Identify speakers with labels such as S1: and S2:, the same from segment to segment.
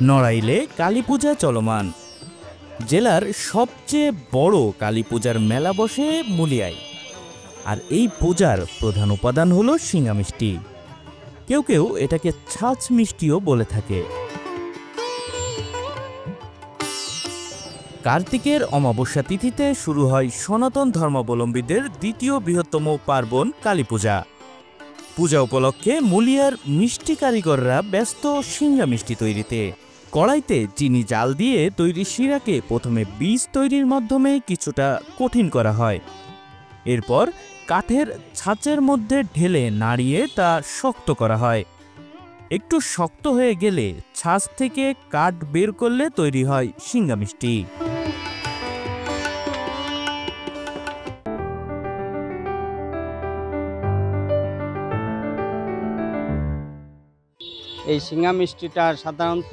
S1: নড়াইলে কালী পূজা চলমান। জেলার সবচেয়ে বড় কালী পূজার মেলা বসে মুলিয়ায়। আর এই পূজার প্রধান উপাদান হলো সিঙ্গা মিষ্টি। কেউ কেউ এটাকে ছাঁচ মিষ্টিও বলে থাকে। কার্তিকের অমাবস্যা তিথিতে শুরু হয় সনাতন ধর্মাবলম্বীদের দ্বিতীয় বৃহত্তম পার্বণ কালী পূজা। পূজা উপলক্ষে মুলিয়ার মিষ্টি কারিগররা ব্যস্ত সিঙ্গা মিষ্টি তৈরিতে। কড়াইতে চিনি জাল দিয়ে তৈরি শিরাকে প্রথমে বীজ তৈরির মাধ্যমে কিছুটা কঠিন করা হয়। এরপর কাঠের ছাঁচের মধ্যে ঢেলে নাড়িয়ে তা শক্ত করা হয়। একটু শক্ত হয়ে গেলে ছাঁচ থেকে কাঠ বের করলে তৈরি হয় সিঙ্গা মিষ্টি।
S2: এই সিঙ্গা মিষ্টিটা সাধারণত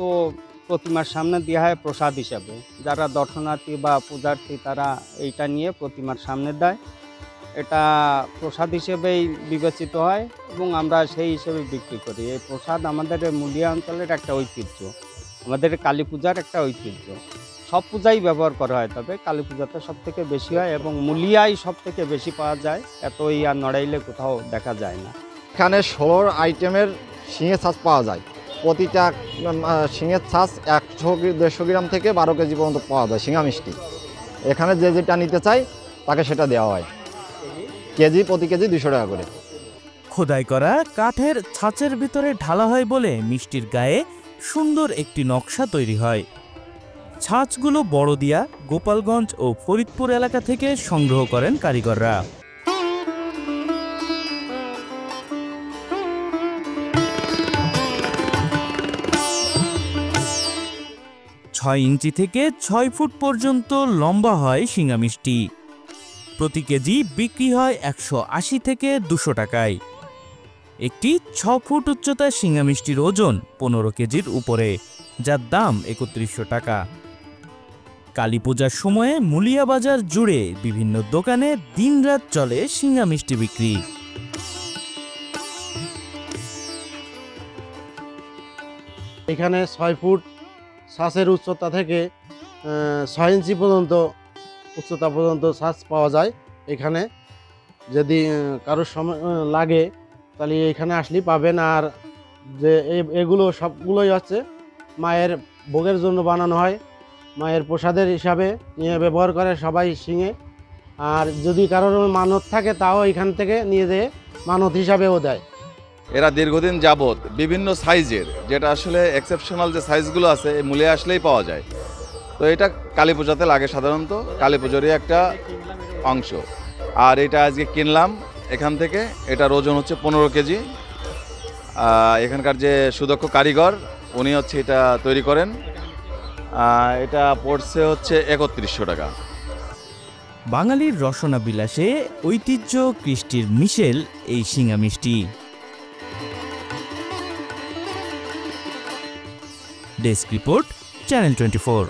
S2: প্রতিমার সামনে দেওয়া হয় প্রসাদ হিসাবে। যারা দর্শনার্থী বা পূজার্থী তারা এইটা নিয়ে প্রতিমার সামনে দেয়। এটা প্রসাদ হিসেবেই বিবেচিত হয় এবং আমরা সেই হিসেবে বিক্রি করি। এই প্রসাদ আমাদের মুলিয়া অঞ্চলের একটা ঐতিহ্য, আমাদের কালী পূজার একটা ঐতিহ্য। সব পূজাই ব্যবহার করা হয়, তবে কালী পূজাতে সব থেকে বেশি হয় এবং মুলিয়াই সব থেকে বেশি পাওয়া যায়। এতই আর নড়াইলে কোথাও দেখা যায় না।
S3: এখানে 16 আইটেমের শিঙের ছাঁচ পাওয়া যায়। প্রতিটা শিঙের ছাঁচ 100-150 গ্রাম থেকে 12 কেজি পর্যন্ত পাওয়া যায় সিঙ্গা মিষ্টি। এখানে যে যেটা নিতে চাই তাকে সেটা দেওয়া হয়। প্রতি কেজি 200 টাকা করে।
S1: খোদাই করা কাঠের ছাঁচের ভিতরে ঢালা হয় বলে মিষ্টির গায়ে সুন্দর একটি নকশা তৈরি হয়। ছাঁচগুলো বড়দিয়া, গোপালগঞ্জ ও ফরিদপুর এলাকা থেকে সংগ্রহ করেন কারিগররা। ছয় ইঞ্চি থেকে 6 ফুট পর্যন্ত লম্বা হয় সিঙ্গা মিষ্টি। প্রতি কেজি বিক্রি হয় 180 থেকে 200 টাকায়। একটি 6 ফুট উচ্চতার সিঙ্গা মিষ্টির ওজন 15 কেজির উপরে, যার দাম 3100 টাকা। কালী পূজার সময়ে মুলিয়া বাজার জুড়ে বিভিন্ন দোকানে দিনরাত চলে সিঙ্গা মিষ্টি বিক্রি।
S4: এখানে 6 ফুট ছাঁচের উচ্চতা থেকে 6 ইঞ্চি পর্যন্ত উচ্চতা পর্যন্ত ছাঁচ পাওয়া যায়। এখানে যদি কারোর সময় লাগে তাহলে এখানে আসলেই পাবেন। আর যে এগুলো সবগুলোই হচ্ছে মায়ের ভোগের জন্য বানানো হয়, মায়ের প্রসাদের হিসাবে নিয়ে ব্যবহার করে সবাই শিঙে। আর যদি কারোর মানত থাকে তাও এখান থেকে নিয়ে যেয়ে মানত হিসাবেও দেয়।
S5: এরা দীর্ঘদিন যাবৎ বিভিন্ন সাইজের, যেটা আসলে এক্সেপশনাল যে সাইজগুলো আছে এই মূল্যে আসলেই পাওয়া যায়। তো এটা কালী পূজাতে লাগে, সাধারণত কালী পুজোরই একটা অংশ। আর এটা আজকে কিনলাম এখান থেকে। এটার ওজন হচ্ছে 15 কেজি। এখানকার যে সুদক্ষ কারিগর উনি হচ্ছে এটা তৈরি করেন। এটা পড়ছে হচ্ছে 3100 টাকা।
S1: বাঙালির রসনা বিলাসে ঐতিহ্য কৃষ্টির মিশেল এই সিঙ্গা মিষ্টি। Desk report, channel 24।